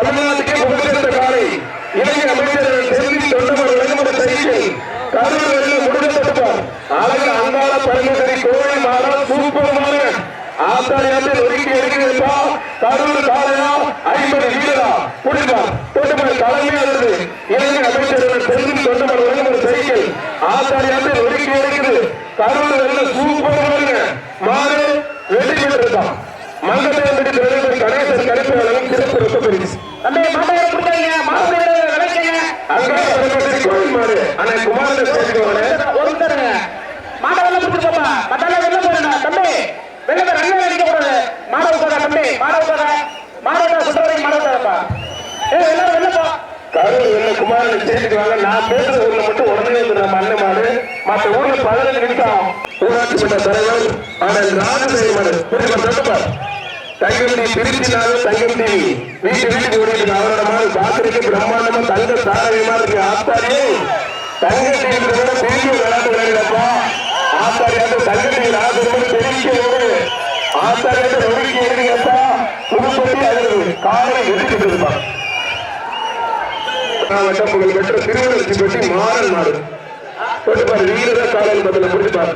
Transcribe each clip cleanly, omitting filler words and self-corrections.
தமிழ்நாட்டுக்கே புகழ்பெற்ற காலை இளைஞ அமைச்சர் செல்வி தொண்டமர் விளங்குமுறை சைக்கிள் கரூர் வெள்ள முடுக்கப்பட்டார். அழகு அங்காள பரமேஸ்வரி கோழி மாடம் சூப்பரமான ஆத்தாரியாற்றில் ஒதுக்கி இருக்கிறப்பா. கரூர் காலையா 50 வீரரா புடிப்பார் தொண்டமர் தலைமையாளர் இளைஞ அமைச்சர் செல்வி தொண்டமர் விளங்குமுறை சைக்கிள் ஆத்தாரியாற்றில் ஒதுக்கி இருக்கிறது. கரூர் வெள்ள சூப்பரமான மாறு வெற்றி பெற்றிருக்கான். மங்கத்தை தலைவர் கணேசன் கணிப்பாளரும் சிறப்பு ரொக்க பரிசு கோயில் மாடு ஆனா குமாரன் மாடவெல்ல பிடிச்சிருப்பா மத்தால வெளில போறா தம்பி வெளில ரங்க அடிக்க கூடாது. மாடவுக்காக தம்பி மாடவுக்காக மாடவுக்காக சொல்றதை மாடவுக்காகப்பா எல்லாரும் வெளில போ. கரூர் வெள்ள குமாரன் சேர்த்துக்குவாங்க. நான் பேசுற ஊர்ல மட்டும் உடனே நம்ம அண்ணன் மாடு மற்ற ஊர்ல 15 நிமிஷம் ஊராட்சி மன்ற தலைவர் ஆனால் ராஜசேகர் தட்டுப்பார் தங்கம்டி திருச்சினாலும் தங்கம்டி வீட்டுக்கு ஓடிட்டு அவரோட மாதிரி பாத்திரிக்கு பிரம்மாண்டமா தங்க தாரகமா இருக்கு. ஆத்தாரியே தங்கட்டி பெரிய விளையாட்டு விளையாடப்பா. ஆத்தாரியாட்டு தங்கட்டி ராஜசேகர் பெரிய ஒரு ஆத்தாரியாட்டு நொடிக்கு எடுங்கப்பா. புதுப்பட்டி அது காலை வெட்டிட்டு இருப்பான். புகழ் பெற்ற திருவள்ளூர்ச்சி பெட்டி மாறன் மாடு தொட்டுப்பார் வீரர காலையில் பதில முடிப்பார்.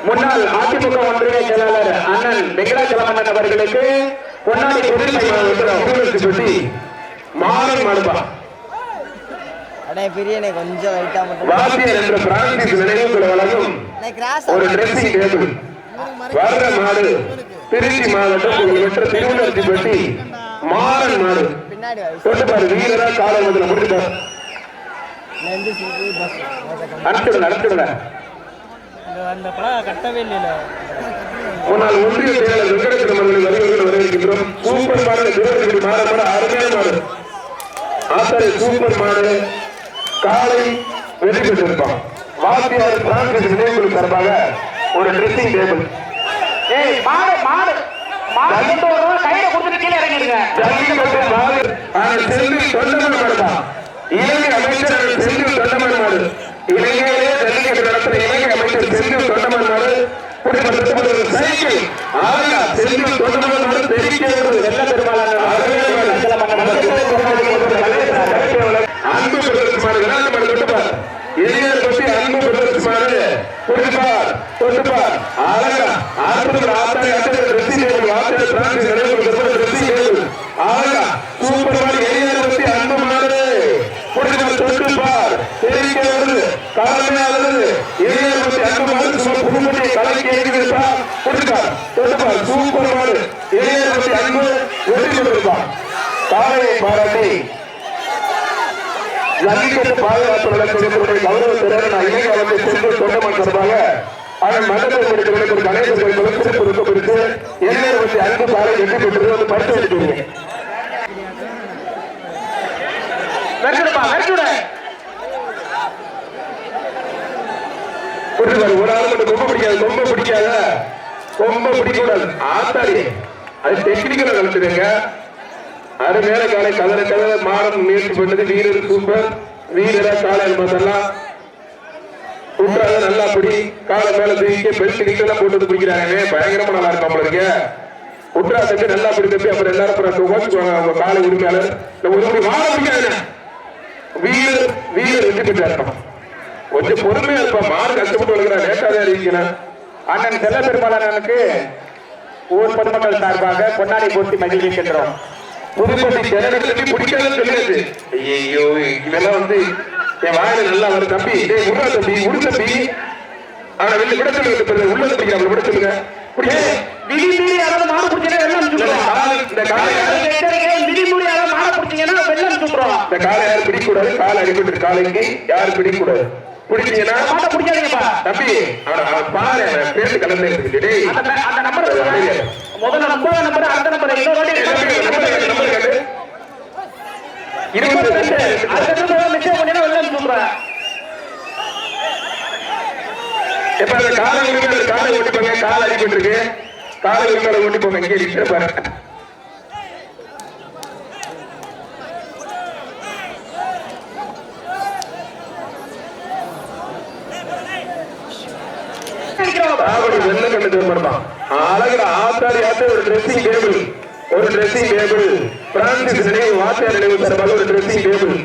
முன்னாள் அதிமுக ஒன்றிய செயலாளர் அண்ணன் வெங்கடாச்சலமன்னன் அவர்களுக்கு பொன்னாடி பெட்டி மாறன் மாடுபா. கொஞ்சம் வாத்தியர் என்ற பிரான்சிஸ் நினைவுகளை வழங்கும் ஒரு டிரெஸ்ஸிங் டேபிள் வர்ற மாடு திருச்சி மாவட்டம் புகழ்பெற்ற திருவள்ளூர்ச்சி பெட்டி மாறன் மாடு தொட்டுப்பார் வீரரா காலை பதில முடிப்பார். நடத்துடுங்க முன்னாள் ஒன்றிய செயலர் வெங்கடேசன் அவர்களை வரவேற்கின்றோம். சூப்பர் மாடு மாறப்பட அருமையான மாடு ஆத்தாரி சூப்பர் மாடு காலை வெற்றி பெற்றிருப்பான். வாத்தியார் பிரான்சிஸ் நினைவுகள் சார்பாக ஒரு ட்ரெஸ்ஸிங் டேபிள் இலங்கை அமைச்சர் செந்தில் தொண்டமன் மாடு இலங்கையிலே ஜல்லிக்கட்டு நடத்துற இலங்கை அமைச்சர் செந்தில் தொண்டமன் மாடு சைக்கிள் செந்தில் தொண்டமன் மாடு தெரிவிக்க வெள்ள பெருமாள் அன்பு பிரதர்சமான விளையாட்டு மாடு தொட்டுப்பார். இளைஞர் பற்றி அன்பு பிரதர்சமான புரிப்பார் தொட்டுப்பார். அழகா ஆசிரியர் ஆத்தாரி ஆசிரியர் ரெசிடேபிள் ஆசிரியர் பிரான்சிஸ் நடைபெறும் ரெசிடேபிள் அழகா சூப்பர் மாடு இளைஞர் பற்றி அன்பு மாடு புரிப்பார் தொட்டுப்பார் தெரிவிக்க வருது காலமையாளர் இளைஞர் பற்றி அன்பு மாடு புதுமொழியை கலக்கி இருக்கிறப்பா. புரிப்பார் தொட்டுப்பார் சூப்பர் மாடு இளைஞர் பற்றி அன்பு வெற்றி பெற்றிருப்பார். காலையை பாராட்டி ஜல்லிக்கட்டு பாதுகாப்பு நடத்தக்கூடிய கௌரவ திறன் இளைஞர் சென்று தொண்டமன் சார்பாக அதன் மண்டலம் ஒரு கணேச சிறப்பு இருக்க பிடித்து இளைஞர் பற்றி அன்பு பாறை வெற்றி பெற்று பரிசு எடுத்துருங்க. ஒரு ஆள் மட்டும் ரொம்ப பிடிக்காது ரொம்ப பிடிக்கூடாது ஆத்தாடி அது டெக்னிக்கலா கலந்துருங்க. அது மேல காலை கதற மாடம் முயற்சி பண்ணது வீரர் சூப்பர் வீரரா காலை பார்த்தெல்லாம் குற்றாத நல்லா பிடி காலை மேல தூக்கி பெல்ட் கிட்டெல்லாம் போட்டு பிடிக்கிறாங்க. பயங்கரமா நல்லா இருக்கும் நம்மளுக்கு குற்றா தம்பி நல்லா பிடி தம்பி. அப்புறம் எல்லாரும் கோச்சுக்குவாங்க அவங்க காலை உரிமையாளர் ஒரு வாழ பிடிக்காது. வீரர் வெற்றி பெற்றாரு. கொஞ்சம் பொறுமையா இருப்பா. மாடு கஷ்டப்பட்டு வளர்க்கிறார் லேட்டாதான் இருக்கணும். அண்ணன் செல்ல பெருமாளனுக்கு ஊர் பொதுமக்கள் சார்பாக பொன்னாடி போட்டி மகிழ்விக்கின்றோம். புதுப்பட்டி ஜனங்களுக்கு பிடிக்காதுன்னு சொல்லியாச்சு. ஐயோ இதெல்லாம் என் வாயில நல்லா வரும் தம்பி உருவா தம்பி உடு தம்பி. ஆனா வெளில விட சொல்லுங்க உள்ள தம்பி அவங்களை விட சொல்லுங்க. இந்த காலை யாரும் பிடிக்கூடாது. காலை அடிபட்டு காலைக்கு யாரும் பிடிக்கூடாது. பிடிச்சீங்கன்னா பிடிக்காதீங்கப்பா தம்பி. பாரு பேரு கலந்து அந்த நம்பர் முதல்ல நம்பர் அடுத்த நம்பர் 22 காலை ஓட்டிப்பாங்க. காலை அடிபட்டு இருக்கு. காலை உரிமையாளர் ஓட்டி போங்க. இங்கே இருக்கிற பாருங்க. வெள்ள கண்டு திரும்பணுமா அழகுல ஆத்தாடி ஆத்து ஒரு ட்ரெஸ்ஸிங் டேபிள், ஒரு ட்ரெஸ்ஸிங் டேபிள். பிரான்சிஸ் நினைவு வாத்தியார் நினைவு சார்பாக ஒரு ட்ரெஸ்ஸிங் டேபிள்.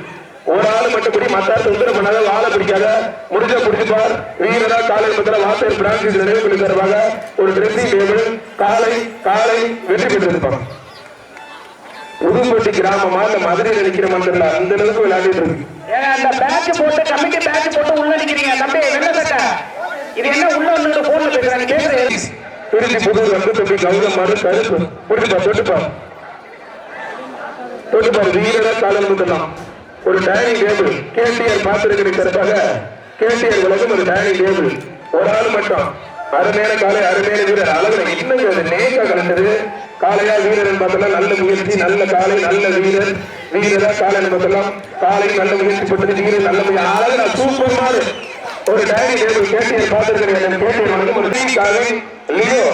ஒரு ஆள் மட்டும்படி மற்ற தொந்தரவு பண்ணாத, வாழை பிடிக்காத, முடிஞ்ச பிடிச்சுப்பார் வீரரா காலை மத்தில வாத்தியார் பிரான்சிஸ் நினைவு சார்பாக ஒரு ட்ரெஸ்ஸிங் டேபிள். காலை காலை வெற்றி பெற்றிருப்பாங்க. புதுப்பட்டி கிராமமா இல்ல மதுரையில் நினைக்கிற மந்திரல அந்த அளவுக்கு விளையாடிட்டு இருக்கு. அந்த பேட்ச் போட்டு கமிட்டி பேட்ச் போட்டு உள்ள நிக்கிறீங்க தம்பி. வெள்ள சட்டை இது என்ன உள்ள வந்து போன்ல பேசுறாங்க கேக்குறேன். திருச்சி புதூர் வந்து தம்பி கௌதம் மாடு கருப்பு பிடிச்சுப்பா தொட்டுப்பாரு வீரரா காலம் முத்தலாம். ஒரு டைனிங் டேபிள் கேடிஆர் பாத்திருக்கிற சிறப்பாக கேடிஆர் உலகம் ஒரு டைனிங் டேபிள். ஒரு ஆள் மட்டும் அருமையான காலை அருமையான வீரர். அழகுல இன்னும் அது நேக்கா கலந்தது. காலையா வீரர் பார்த்தலாம் நல்ல முயற்சி, நல்ல காலை, நல்ல வீரர். வீரரா காலை பார்த்தலாம் காலை நல்ல முயற்சி பட்டது வீரர் நல்ல முயற்சி. அழகுல சூப்பர் மாடு ஒரு டைனிங் டேபிள் கேடிஆர் பாத்திருக்கிறேன். கேடிஆர் வழக்கம் ஒரு காலை லியோ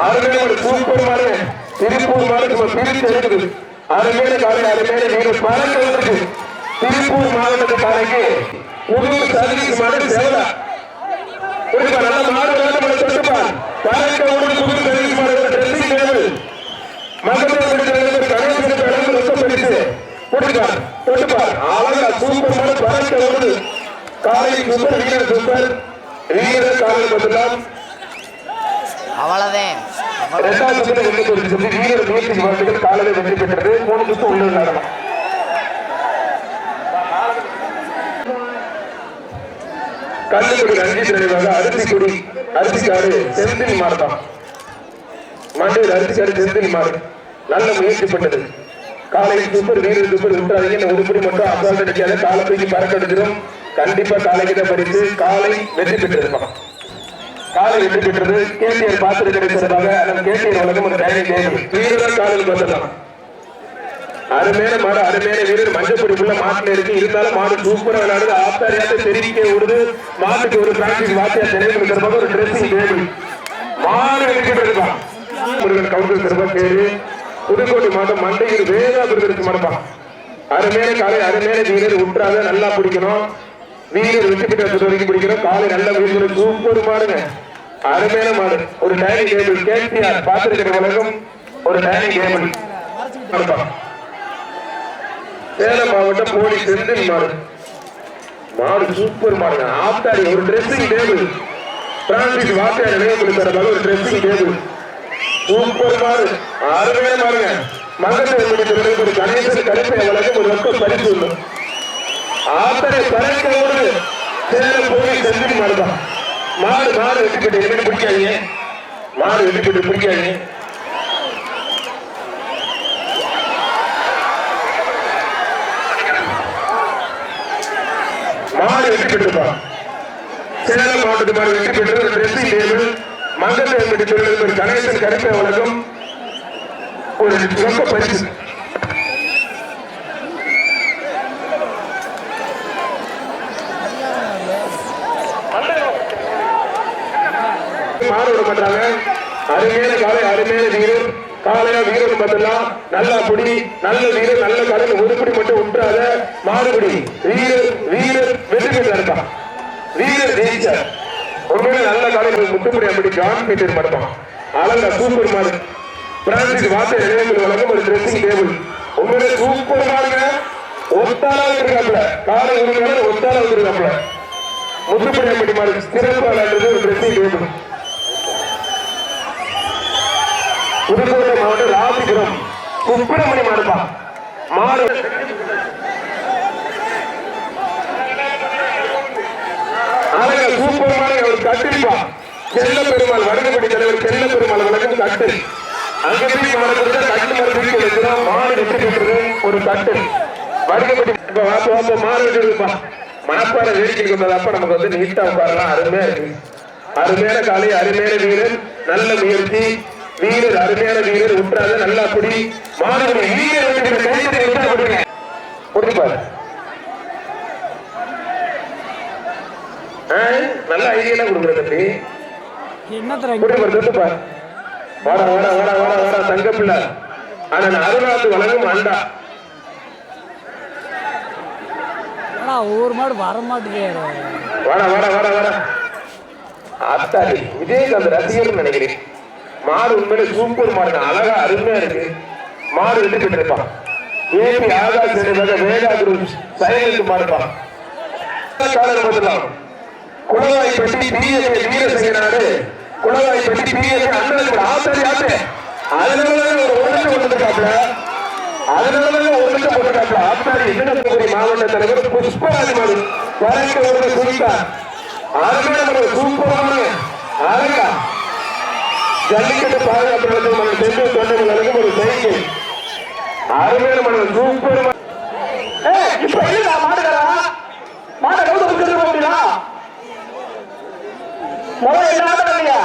அருமையான ஒரு சூப்பர் மாடு. திருப்பூர் மாடு பிரித்து எடுக்குது. அருமையான காலை அருமையான வீரர் பறக்க இருக்கு. திருப்பூர் மாவட்டத்து காலைக்கு புதூர் சர்வீஸ் மாடு சேவலா நல்ல மாடு தொட்டுப்பார் பறக்க ஒரு புதூர் சர்வீஸ் மாடு ட்ரெஸ்ஸிங் டேபிள் தொட்டுப்பார். அழகா சூப்பர் மாடு பறக்க ஓடுது. காலை சூப்பர் வீரர் சூப்பர் வீரர் காலை பார்த்தலாம். அவ்வளவுதான். இரண்டாவது வீரர் முயற்சி வாழ்த்துக்கள். காலையில் வெற்றி பெற்றது. 3 சுத்து உள்ள நடனம். கல்லுக்குடி ரஞ்சித் நினைவாக அரிசிக்குடி அரிசிக்காடு செந்தில் மாறுதான். மண்டையில் அரிசிக்காடு செந்தில் மாறு நல்ல முயற்சி பண்ணது. காலை சூப்பர் வீரர் சூப்பர் விட்டுறாதீங்க. உருப்படி மட்டும் அசால்ட் அடிக்காத. காலை தூக்கி பறக்க எடுக்கிறோம். கண்டிப்பா காலைக்கிட்ட படித்து காலை வெற்றி பெற்றிருப்பான். காலை வெற்றி பெற்றது. கேடிஆர் பாத்திர கிடைச்சதாக கேடிஆர் வழக்கம் ஒரு டைனிங் டேபிள். வீரர் காலையில் பார்த்தலாம். அருமையான மாடு அருமையான வீரர். மஞ்சப்பொடிக்குள்ள மாட்டுல இருக்கு. இருந்தாலும் மாடு சூப்பரா விளையாடுது. ஆத்தாரியாட்ட தெரிவிக்க விடுது. மாட்டுக்கு ஒரு பிராக்டிஸ் வாத்தியார் நினைவு தருவாங்க ஒரு ட்ரெஸ்ஸிங் டேபிள். மாடு வெற்றி பெற்றிருப்பான். முருகன் கவுண்டர் தருவா பேரு புதுக்கோட்டை மாவட்டம் மண்டையில் வேதா விருதுக்கு மடப்பான். அருமையான காலை அருமையான வீரர் உற்றாத நல்லா பிடிக்கணும். வீரர் வெற்றி பெற்ற வரைக்கும் பிடிக்கணும். காலை நல்ல வீரர் சூப்பர் மாடுங்க. அருமையான மாடு ஒரு டைனிங் டேபிள். கேடிஆர் பாத்திருக்கிற உலகம் ஒரு டைனிங் டேபிள். சேலம் மாவட்டம் போலி செந்தில் மாடு மாடு சூப்பர் மாடுங்க. ஆத்தாடி ஒரு ட்ரெஸ்ஸிங் டேபிள். பிரான்சிஸ் வாத்தியார் நினைவு தரப்பாக ஒரு ட்ரெஸ்ஸிங் டேபிள். சூப்பர் மாடு அருமையான மாடுங்க. மகன் ஒரு கணேசன் கடைப்பை வழக்கம் ஒரு ரொக்க பரிசு உண்டு. ஆத்தரை பறக்க ஓடுது. சேலம் போலி செந்தில் மாடுதான். மாடு மாடு வெற்றி பெற்று என்ன பிடிக்காதீங்க. மாடு வெற்றி பெற்று பிடிக்காதீங்க. மாடு வெற்றி பெற்றிருப்பான். சேலம் மாவட்டத்து மாடு வெற்றி பெற்றது. Dressing table. மங்கத்தை ஒரு கணேசன் கடைப்பை வழக்கம் ஒரு ரொக்க பரிசு. மாடு விட மாட்டாங்க. அருமையான காலை அருமையான வீரர். காலையா வீரர் பார்த்தலாம் நல்லா புடி நல்ல வீரர் நல்ல காலையில் ஒரு புடி மட்டும் உற்றாத மாடுபடி வீரர் வீரர் வெற்றி பெற்று இருப்பான். வீரர் ஜெயிச்சார். உண்மையில நல்ல காலையில் முட்டுப்படி அப்படி ஜான் பீட்டர் மடப்பான். அழகா சூப்பர் மாடு. பிரான்சிஸ் வார்த்தை இளைஞர்கள் வழங்கும் ஒரு ட்ரெஸ்ஸிங் டேபிள். உண்மையில சூப்பர் மாடுங்க. ஒத்தாலா இருக்காப்ல காலை உரிமையாளர் ஒத்தாலா இருக்காப்ல முத்துப்படி அப்படி மாடு சிறப்பாளர் ஒரு ட்ரெஸ்ஸிங் டேபிள். புதுக்கோட்டை மாவட்டம் ராசிபுரம் சுப்பிரமணி மாடுப்பா மாடு சூப்பர் மாடு அவர் கட்டிருப்பா. செல்ல பெருமாள் வடகுபடி தலைவர் செல்ல பெருமாள் வழக்கம் கட்டு. அங்க போய் கட்டு மருந்து மாடு வெற்றி பெற்றது ஒரு கட்டு. வடகுபடி மாடு வெட்டிருப்பா. மனப்பாறை வேடிக்கை வந்ததப்ப நமக்கு வந்து நீட்டா உட்காரலாம். அருமையா இருக்கு. அருமையான காலை அருமையான வீரர் நல்ல முயற்சி. வீரர் அருமையான வீரர் உற்றாத நல்லா புடி மாணவர்கள் வீரர் கொடுப்பாரு. நல்ல ஐடியா கொடுக்குற தம்பி. கொடுப்பாரு. வாடா வாடா வாடா வாடா வாடா தங்க பிள்ளை. ஆனா அருணாத்து வழங்கும் அண்டா ஒவ்வொரு மாடு வர மாட்டேங்க. வாடா வாடா வாடா வாடா அத்தாடி விஜயகாந்த் ரசிகர் நினைக்கிறேன். மாடு உண்மையிலே சூப்பர் மாடு, அழகா அருமையா இருக்கு. மாடு வெற்றி பெற்றிருப்பான். ஏபி ஆகாஷ் வேகா குரு சைலண்ட் மாடுப்பான். குளவாய்ப்பட்டி பிஎஸ்ஏ வீரசங்கனாடு, குளவாய்ப்பட்டி பிஎஸ்ஏ அண்ணன் ஆத்தாடி ஆத்து. அதனாலதான் ஒரு லட்சம் போட்டுருக்காப்ல, அதனாலதான் ஒரு லட்சம் போட்டுருக்காப்ல. ஆத்தாடி இன்னொரு மாவட்ட தலைவர் புஷ்பராஜ் மாடு வரைக்க ஒரு குறிப்பா அருமையான சூப்பரான அழகா ஜல்லிக்கட்டு பாதுகாப்பு சென்று தொண்டர்களுக்கு ஒரு சைக்கிள் அருமையான மனிதன் சூப்பர். இப்ப இல்ல மாடுகளா மாட கவுத்து முடியா முதல்ல என்ன ஆட இல்லையா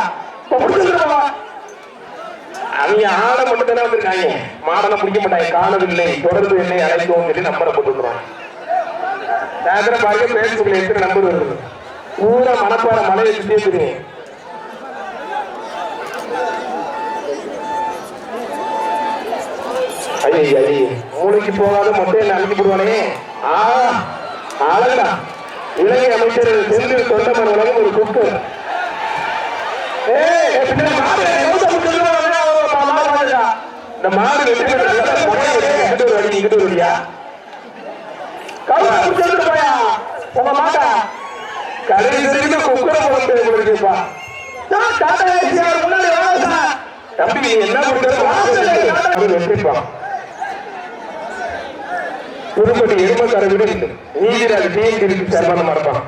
அவங்க ஆட மட்டும் தானே வந்திருக்காங்க. மாடெல்லாம் பிடிக்க மாட்டாங்க. காணவில்லை தொடர்பு என்னை அழைக்கவும் சொல்லி நம்பரை போட்டுருவாங்க. சாயந்தரம் பாருங்க பேஸ்புக்ல எத்தனை நம்பர் வருது. பூரா மணப்பாறை மலையை சுற்றியே தெரியும். ஐயா மூளைக்கு போகாத மொத்தம் என்ன அனுப்பி போடுவானே. அழகா இலங்கை அமைச்சர் செந்தில் தொண்டமன் உலகம் ஒரு குக்கு. இந்த மாடு வெற்றி பெற்றியா உங்க மாட்டா கடைசி குக்கரை போட்டுப்பா. தம்பி என்ன வெற்றிப்பா. புதுப்பட்டி எருமக்கார வீடு நீதிராஜ் டிஎன்டிக்கு சர்மானமா இருப்பான்.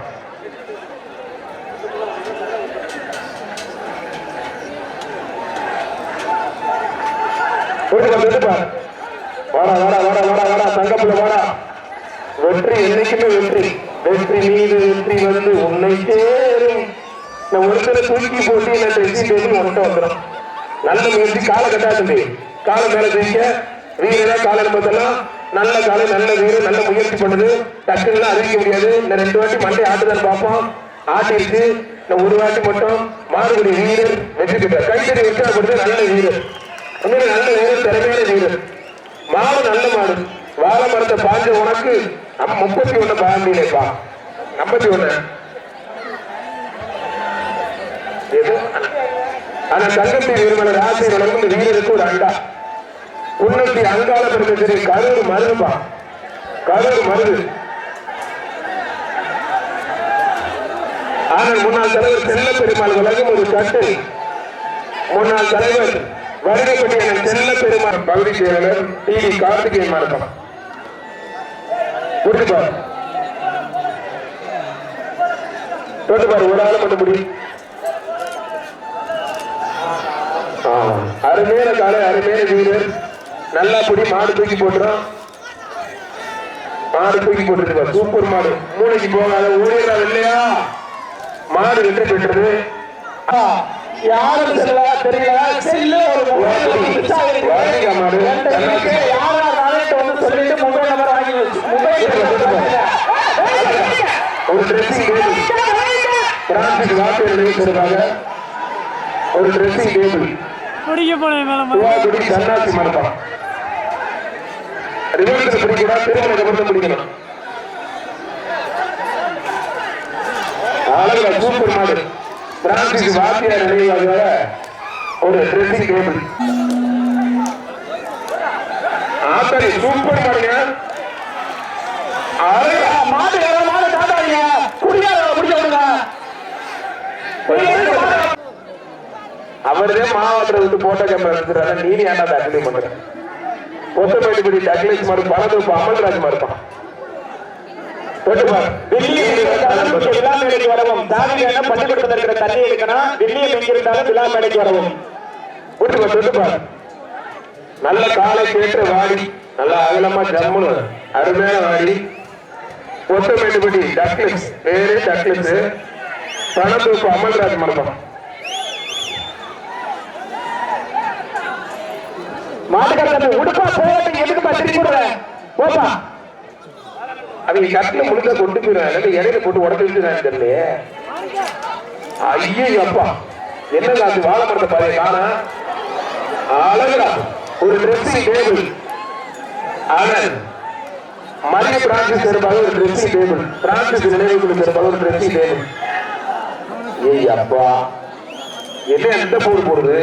வாடா வாடா வாடா வாடா வாடா தங்கப்புல வாடா. வெற்றி என்னைக்குமே வெற்றி. வெற்றி மீது வெற்றி வந்து உன்னை சேரும். நான் ஒருத்தரை தூக்கி போட்டு என்ன டெஸ்ட் ஒன்ட்ட வந்துடும். நல்ல முயற்சி. காலை கட்டாது, காலை மேல ஜெயிக்க வீரரா காலை பார்த்தெல்லாம் நல்ல காலை, நல்ல வீரர், நல்ல முயற்சி பண்ணுது. டக்குன்னு அறிவிக்க முடியாது. இந்த 2 வாட்டி மண்டை ஆட்டுதான் பார்ப்போம். ஆட்டிருக்கு. இந்த ஒரு வாட்டி மட்டும் மாறுபடி வீரர் வெற்றி பெற்றார். கைத்தறி உற்சாகப்படுது. நல்ல வீரர், நல்ல வீரர், திறமையான வீரர். மாடு நல்ல மாடு. வாழை மரத்தை பாஞ்ச உனக்கு 31 பாண்டியிலேப்பா. 51 ஆனா தங்கத்தை வீரமலர் ஆசை வளர்ந்து இந்த வீரருக்கு ஒரு அண்டா. உன்னத்தி அங்கால பெருமை கரூர் மருதுப்பா. கரூர் மருது. ஆனால் முன்னாள் தலைவர் செல்ல பெருமாள் உலகம் ஒரு கட்டு. முன்னாள் தலைவர் வருகைப்பட்டிய செல்ல பெருமாள் பகுதி செயலர் டிவி கார்த்திகேயன் மார்க்கம். கூட்டுப்பார் தொட்டுப்பார். ஒரு ஆள் மட்டும் முடி. அருமையான காலை, அருமையான வீரர். நல்லா புடி. மாடு தூக்கி போட்டுரும். மாடு தூக்கி போட்டுருப்பா. சூப்பர் மாடு. மூளைக்கு போகாத ஊழியரா இல்லையா. மாடு வெற்றி பெற்றது. யாரும் தெரியல செல்ல ஒரு மாடு சொல்லிட்டு மொபைல் நம்பர் வாங்கி வச்சு ஒரு ட்ரெஸ்ஸிங் டேபிள் பிரான்சிக் வார்த்தையாக ஒரு ட்ரெஸ்ஸிங் டேபிள் சன்னாசி மரப்பா. ரிவர்ஸ் பிடிக்கணும். திருமணத்தை மட்டும் பிடிக்கணும். அழகா சூப்பர் மாடு. பிரான்சிக் வார்த்தையார் நினைவாக ஒரு ட்ரெஸ்ஸிங் டேபிள். ஆத்தரி சூப்பர் மாடுங்க. அழகா மாடு மாடு தாத்தாங்க குடியார முடிஞ்ச விடுங்க. அவரே மாவட்டத்தை விட்டு போட்டோ கேமரா எடுத்துறாரு. நீதி ஏன்னா டக்லி பண்ற கொத்தமேட்டுப்படி டக்லிஸ் மாடு பணத்து அமல்ராஜ் மாடுப்பான். விழா மேடைக்கு வரவும். தாவியான பள்ளிக்கூடத்தில் இருக்கிற தண்ணி எடுக்கணும். தில்லியில் எங்கிருந்தாலும் விழா மேடைக்கு வரவும். நல்ல காலை கேட்டு வாடி. நல்ல அகலமா ஜம்முன்னு அருமையான வாடி. கொத்தமேட்டுப்படி டக்லிஸ் வேறு டக்லிஸ் பணத்து அமல்ராஜ் மாடுப்பான். மாட்டுக்கார உடுப்பா போட்டு எதுக்குப்பா திருப்பி விடுறேன் போப்பா. அவங்க கட்டில முழுக்க கொண்டு போயிடுறாங்க. இடையில போட்டு உடச்சு வச்சுருக்காங்க தெரியலையே. ஐயோ அப்பா என்னங்க அது வாழை மரத்தை பாரு காணா. அழகா ஒரு ட்ரெஸ்ஸிங் டேபிள். ஆனால் மரிய பிரான்சிஸ் சார்பாக ஒரு ட்ரெஸ்ஸிங் டேபிள். பிரான்சிஸ் நினைவுக்குழு சார்பாக ஒரு ட்ரெஸ்ஸிங் டேபிள். ஏய் அப்பா என்ன எந்த போடு போடுது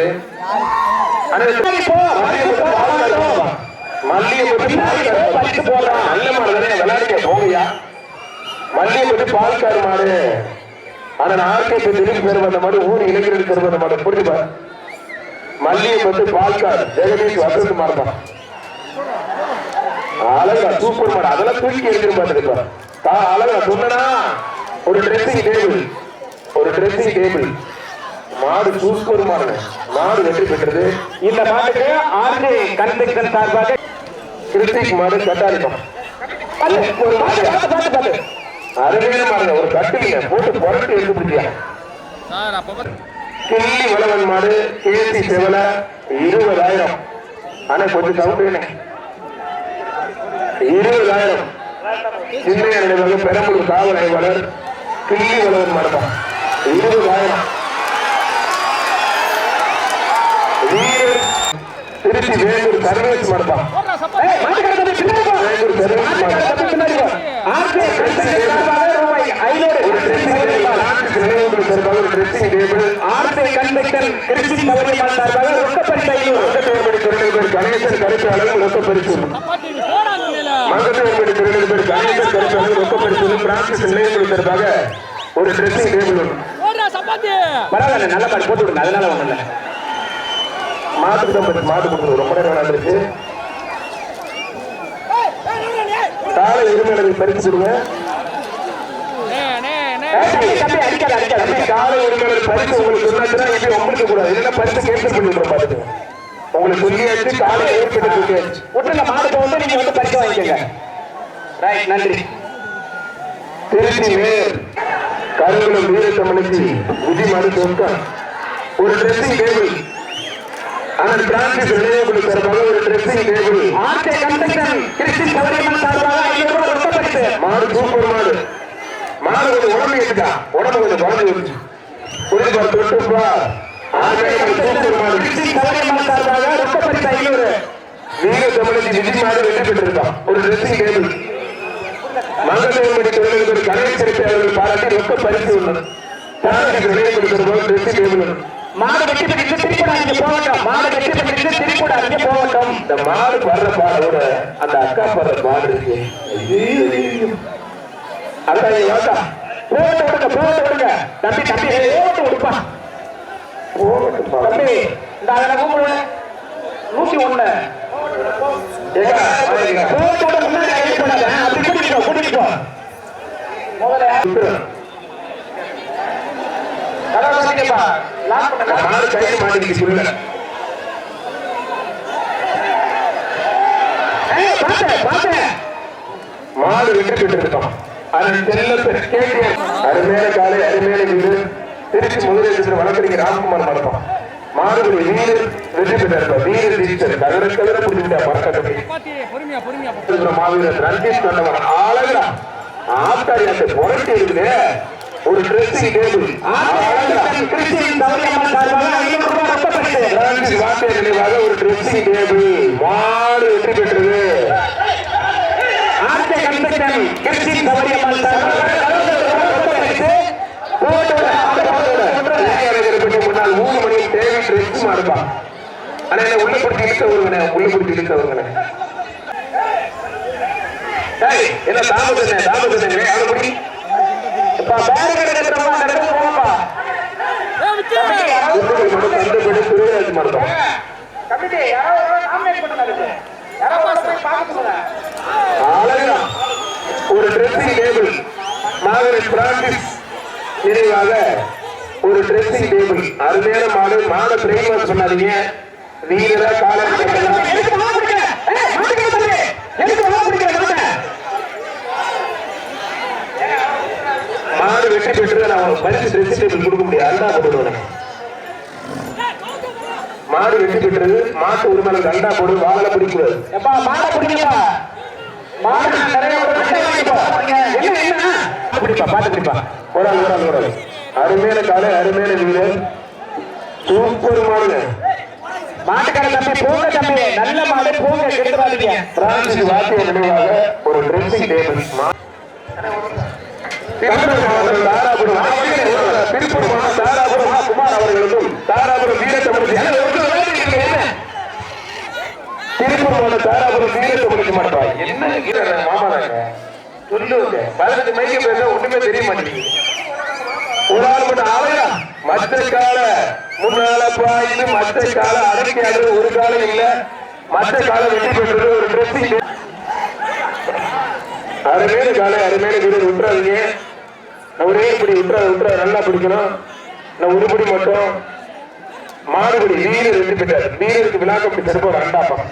மல்லிகை போடுறான் நல்ல மாடு தானே விளையாடுங்க போங்கய்யா மல்லிகை பால்கார் மாடு ஆனா ஆர்கே திடீர்னு பேர் வந்த மாடு ஊர் இளைஞர்கள் பேர் வந்த மாடு புரிஞ்சுப்பா மல்லிகை பால்கார் ஜெகதீஷ் வசந்த் மாடுதான் அழகா சூப்பர் மாடு அதெல்லாம் தூக்கி எடுத்துட்டு பாத்துருப்பா அழகா சொன்னா ஒரு ட்ரெஸ்ஸிங் டேபிள் மாடு சூப்பர் மாடு மாடு வெற்றி பெற்றது இந்த மாட்டுக்கு ஆர்ஜே கன்ஸ்ட்ரக்ஷன் சார்பாக கிருத்திக் மாடு கட்டாளிப்பம் ஒரு மாடு அருமையான மாடுங்க ஒரு கட்டுங்க போட்டு புரட்டு எடுத்து பிடிச்சியா கிள்ளி வளவன் மாடு கேசி செவல 20,000 ஆனா கொஞ்சம் சவுண்ட் 20,000 சின்னைய நினைவாக பெரம்பலூர் காவல் ஆய்வாளர் கிள்ளி வளவன் மாடுதான் 20,000 திருச்சி வேலூர் சர்வேஸ் மாடுதான் வேலூர் சர்வேஸ் மாடு கணேசன் கருத்து அளவு ரொக்க பரிசு மங்கத்தேர்படி திருநெல்வேலி கணேசன் கருத்து அளவு ரொக்க பரிசு பிரான்சிஸ் நிலையம் சார்பாக ஒரு ட்ரெஸ்ஸிங் டேபிள் பரவாயில்ல நல்ல பாட்டு போட்டு விடுங்க அதனால ஒண்ணு மாட்டுக்கு தான் மாட்டு கொடுத்துருவோம் ரொம்ப நேரம் நடந்துருச்சு காலை உரிமையாளரை பரிசு கொடுங்க காலை உரிமையாளர் பரிசு உங்களுக்கு சொன்னாச்சுன்னா இப்படி உங்களுக்கு கூடாது இல்லைன்னா பரிசு கேன்சல் பண்ணி விடுறோம் பாத்துங்க உங்களுக்கு சொல்லியாச்சு காலை ஏற்பட்டு சொல்லியாச்சு விட்டுங்க மாடு போகும்போது நீங்க வந்து பரிசு வாங்கிக்கோங்க ரைட் நன்றி திருச்சி மேல் கருங்குளம் வீரத்தமிழ்ச்சி விதி மாடு சொந்தா ஒரு ட்ரெஸ்ஸிங் டேபிள் ஆனால் பிரான்சிஸ் நிலையங்களுக்கு சார்பாக ஒரு dressing table RJ construction Krishnan Sowriyamman சார்பாக 500 ரூபாய் ரொக்க பரிசு மாடு சூப்பர் மாடு மாடு கொஞ்சம் உடம்பு ஏற்றுக்கா உடம்பு கொஞ்சம் குழந்தை வச்சு புரிஞ்சு தொட்டுப்பா சூப்பர் மாடு கிருஷ்ணன் சௌரியம்மன் சார்பாக ரொக்க பரிசு 500 வீர தமிழச்சி விதி மாடு வெற்றி பெற்றிருக்கான் ஒரு ட்ரெஸ்ஸிங் டேபிள் மங்கத்தேர்மணி தொழில்நுட்ப கணேசன் அவர்கள் பாராட்டி ரொக்க பரிசு உள்ளது ட்ரெஸ்ஸிங் டேபிள் மாடு வெற்றி பெற்று திருப்பூட அங்கே போகட்டும் மாடு வெற்றி பெற்று திருப்பூட அங்கே போகட்டும் இந்த மாடு படுற பாடோட அந்த அக்கா படுற பாடு இருக்கு அக்கா வாக்கா போட்டு விடுங்க தம்பி போட்டு விடுப்பா தம்பி இந்த அதில் கூப்பிடுவேன் 101 போட்டு விட முன்னாடி அப்படி கூட்டிட்டு போ முதல்ல மாடு கையில் மாட்டிருக்கு சொல்லுங்க மாடு வெற்றி பெற்றிருக்கோம் அருமையான காலை அருமையான வீடு திருச்சி முதலீடு வழக்கறிஞர் ராம்குமார் மடப்பம் மாடுகளை வீடு வெற்றி பெற்றிருப்போம் வீடு டீச்சர் கதிர புரிஞ்சுட்டா மறக்க மாவீரர் ரன்தீப் கண்டவன் அழகா ஆத்தாடி அந்த புரட்டி இருக்குது ஒரு ட்ரெஸ்ஸிங் டேபிள் வார்த்தை நினைவாக ஒரு ட்ரெஸ்ஸிங் டேபிள் மாடு வெற்றி பெற்றது முன்னால் 3 மணியில் தேவை ட்ரெஸ் மாடுப்பான் ஆனா என்ன உள்ள பிடிச்சி இழுக்க வருங்கண்ணே என்ன தாமதம் அப்படி ஒரு ட்ரெஸ்ஸிங் டேபிள் மாவீரர் பிரான்சிஸ் நினைவாக ஒரு ட்ரெஸ்ஸிங் டேபிள் அருமையான மாடு பிரேமா சொன்னாதீங்க வீரரா காலம் மாடு வெற்றி பெற்று நான் பரிசு ட்ரெஸ்ஸிங் டேபிள் கொடுக்க முடியாது அண்டா போடுவேன் மாடு வெற்றி பெற்றது மாட்டு உரிமையாளர் அண்டா போடு வாழ பிடிக்கூடாது ஒரு ஆள் அருமையான காலை அருமையான வீரர் சூப்பர் மாடுங்க மாட்டுக்கார தம்பி போங்க தம்பி நல்ல மாடு போங்க கெடுத்துறாதீங்க பிரான்சிஸ் வாத்திய நினைவாக ஒரு ட்ரெஸ்ஸிங் டேபிள் திருப்பூர் மாவட்டம் தாராபுரம் குமார் அவர்களுக்கும் தாராபுரம் வீரத்தமிழ்ச்சி திருப்பூர் மாவட்டம் தாராபுரம் வீரத்தமிழ்ச்சி மாட்டோம் என்ன மாமாதாங்க சொல்லுங்க 15 மைக்கு பேச ஒண்ணுமே தெரிய மாட்டேங்குது. ஒரு ஆள் மட்டும் ஆலையா மற்ற கால முன்னால பாய்ந்து மற்ற கால அடக்கியாது ஒரு காலம் இல்ல மற்ற காலம் வெற்றி பெற்றது ஒரு ட்ரெஸ்ஸிங் அருமையான காலை அருமையான வீரர் விட்டுறாதீங்க. நான் ஒரே இப்படி விட்டுற நல்லா பிடிக்கணும். நான் ஒருபடி மட்டும் மாறுபடி வீரர் வெற்றி பெற்றார். வீரருக்கு விழாக்கப்படி சிறப்பு ஒரு அண்டாப்பம்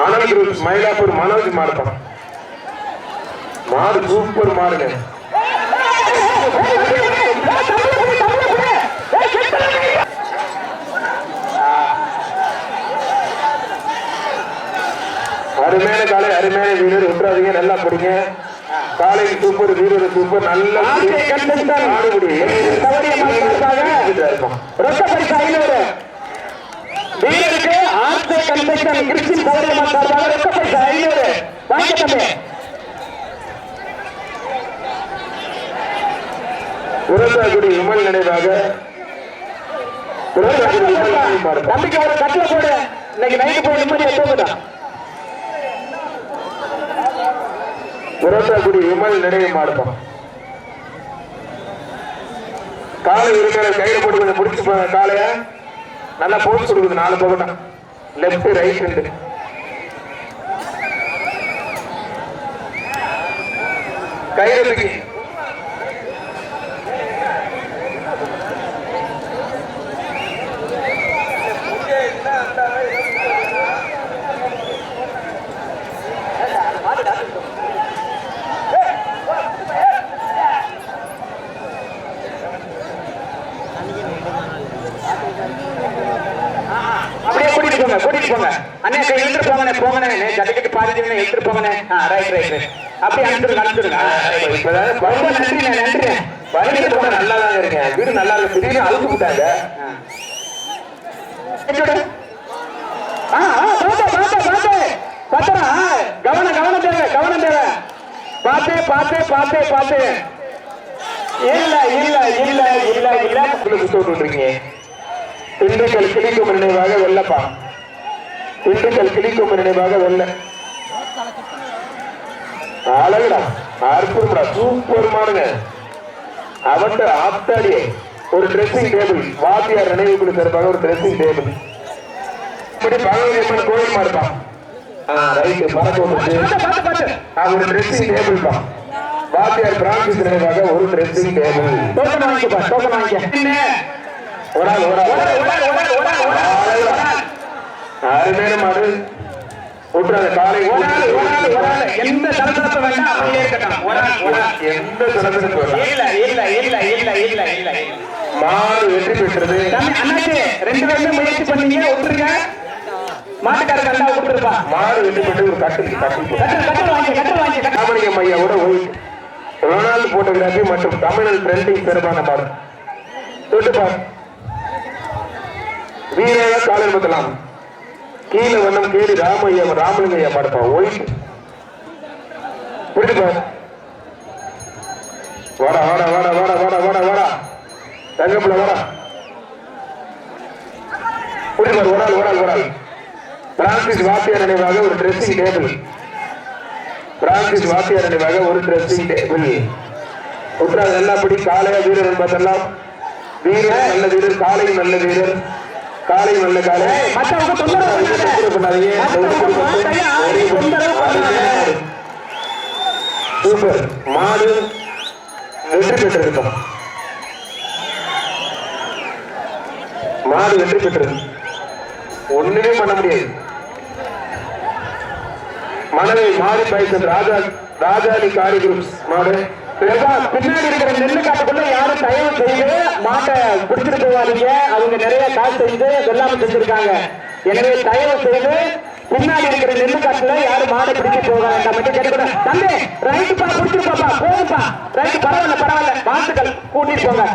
ஆனந்த் மயிலாப்பூர் மனோஜ் மாறுப்பம் மாடு சூப்பர் மாடுங்க. அருமையான காலை அருமையான வீரர் விட்டுறாதீங்க நல்லா பிடிங்க. காலை சூப்பர் வீரர் சூப்பர் நல்ல மாடுபடி வீரருக்கு ஆர்டே கன்ஸ்ட்ரக்ஷன் கிறிஸ்டின் சௌரியமான் சார்பாக ரொக்க பைசா 500 வாங்கிட்டமே. உரசாகுடி விமல் நினைவாக தம்பிக்கு ஒரு கட்டளை போடு. இன்னைக்கு நைட்டு போய் நிம்மதியா தூங்குதான். உரசாகுடி விமல் நினைவு மாடுப்போம். காலை உரிமையாளர் கையில போட்டு கொஞ்சம் முடிச்சு போங்க. காலைய நல்லா போட்டு கொடுக்குது 4 பக்கம் லெப்ட் ரைட் ரெண்டு கையிலுக்கு கூட்டிட்டு போங்க. அண்ணே எழுத்துட்டு போங்கண்ணே போங்கண்ணே ஜல்லிக்கட்டு பாதிச்சுன்னு எழுத்துட்டு போங்கண்ணே. ரைட் ரைட் ரைட் அப்படி அனுப்பிடுங்க அனுப்பிடுங்க. நன்றி நன்றி வரைக்கும் போன நல்லா தாங்க இருக்கேன். வீடு நல்லா இருக்கு. திடீர்னு அழுத்து விட்டாங்க. கவனம் கவனம் தேவை கவனம் தேவை. பாத்து பாத்து பாத்து பாத்து இல்ல இல்ல இல்ல இல்ல இல்ல விட்டுருக்கீங்க. திண்டுக்கல் கிளிக்கும் நினைவாக வெள்ளப்பா. திண்டுக்கல் கிளிக்கும் நினைவாக வெள்ள அழகுடா அற்புதம்டா சூப்பர் மாடுங்க. அவன் ஆத்தாடி ஒரு ட்ரெஸ்ஸிங் டேபிள் வாத்தியார் நினைவுக்குழு சார்பாக ஒரு ட்ரெஸ்ஸிங் டேபிள். இப்படி பகவதியம்மன் கோயில் மாடுப்பான். ரைட்டு பறக்க ஒரு ட்ரெஸ்ஸிங் டேபிள் தான். வாத்தியார் பிரான்சிஸ் நினைவாக ஒரு ட்ரெஸ்ஸிங் டேபிள். டோக்கன் வாங்கிக்கப்பா டோக்கன் வாங்கிக்க. ஒரு ஆள் அருமையான மாடு விட்டுறாங்க. காலை எந்த சலசலப்பு வேண்டாம் அப்படியே இருக்கட்டும். எந்த சலசலப்பு மாடு வெற்றி பெற்றது. அண்ணாச்சி 2 பேருமே முயற்சி பண்ணீங்க விட்டுருங்க. மாட்டுக்காரர் கண்டா விட்டுருப்பா. மாடு வெற்றி பெற்று ஒரு கட்டல் வாங்கி ராமலிங்கம் ஐயாவோட ஒயிட் ரொனால்டு போட்டோகிராபி மற்றும் தமிழ் ட்ரெண்டிங் சிறப்பான மாடு. தொட்டுப்பார் வீரக காலை முதலாம் கீழே வண்ணம் கேடி ராமையா ராமலிங்கையா மாடுப்பா ஒயிட். புரிஞ்சுப்பார் வாடா வாடா வாடா வாடா வாடா வாடா வாடா தங்கப்புல வாடா. புரிஞ்சுப்பார் ஒரு ஆள் ஒரு ஆள் பிரான்சிஸ் வாத்தியார் நினைவாக ஒரு ட்ரெஸ்ஸிங் டேபிள். பிரான்சிஸ் வாத்தியார் நினைவாக ஒரு ட்ரெஸ்ஸிங் டேபிள். உற்றாக எல்லாப்படி காலையா வீரர் பார்த்தெல்லாம் வீரர் நல்ல வீரர் காலையும் நல்ல வீரர் காலையும் நல்ல காலை. சூப்பர் மாடு வெற்றி பெற்றிருக்கோம். மாடு வெற்றி பெற்றது. ஒண்ணுமே பண்ண முடியாது. மனதை மாறி பாய்ச்சல் ராஜாதி காரி குரூப்ஸ் மாடு. பின்னாடி இருக்கிற நெல்லு காட்டுக்குள்ள யாரும் தயவு செய்து மாட்டை பிடிச்சிட்டு போவாதீங்க. அவங்க நிறைய காசு செஞ்சு வெள்ளாம செஞ்சிருக்காங்க. எனவே தயவு செய்து பின்னாடி இருக்கிற நெல்லு காட்டுல யாரும் மாடை பிடிக்க போவாங்க. தம்பி ரைட்டு பா பிடிச்சிருப்பாப்பா போதுப்பா ரைட்டு பரவாயில்ல பரவாயில்ல வாழ்த்துக்கள் கூட்டிட்டு போங்க.